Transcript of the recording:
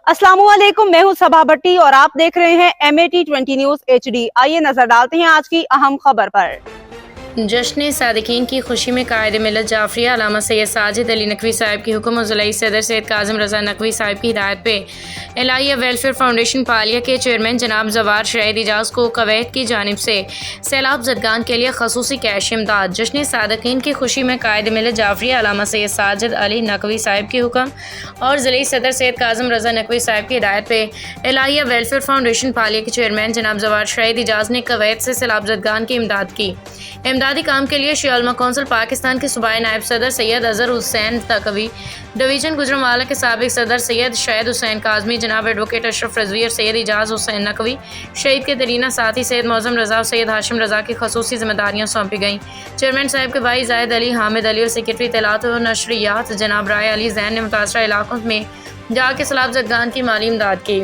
अस्सलामुअलैकुम, मैं हूं सबा भट्टी और आप देख रहे हैं MAT20 न्यूज HD। आइए नजर डालते हैं आज की अहम खबर पर। जश्न सादिकीन की खुशी में कायद मिलत जाफरिया अल्लामा सैयद साजिद अली नकवी साहब की हुक्म और ज़िला सदर सैयद काज़िम रज़ा नकवी साहब की हिदायत पे एलाहिया वेलफेयर फाउंडेशन पालिया के चेयरमैन जनाब जवार शाहिद इजाज़ को कुवैत की जानिब से सैलाब ज़दगान के लिए खसूसी कैश इमदाद। जश्न सादिकीन की खुशी में कायद मिलत जाफरिया अल्लामा सैयद साजिद अली नकवी साहब की हुक्म और ज़िला सदर सैयद काज़िम रज़ा नकवी साहब की हिदायत पे एलाहिया वेलफेयर फाउंडेशन पालिया के चेयरमैन जनाब जवार शाहिद इजाज़ ने कुवैत से सैलाब ज़दगान की इमदाद की। इमदादी काम के लिए शिया कौंसिल पाकिस्तान के सूबाई नायब सदर सैयद अजहर हुसैन तकवी, डिवीज़न गुजरांवाला के साबिक सदर सैयद शाहिद हुसैन काज़मी, जनाब एडवोकेट अशरफ रज़वी और सैयद इजाज़ हुसैन नकवी शहीद के दरीना साथी सैयद मौज़म रज़ा और सैयद हाशिम रज़ा की खसूसी जिम्मेदारियाँ सौंपी गईं। चेयरमैन साहब के भाई जायद अली, हामिद अली और सेक्रेटरी इत्तलात और नशरियात जनाब राय अली जैन ने मुतासरा इलाकों में जाके सैलाब ज़दगान की माली इमदाद की।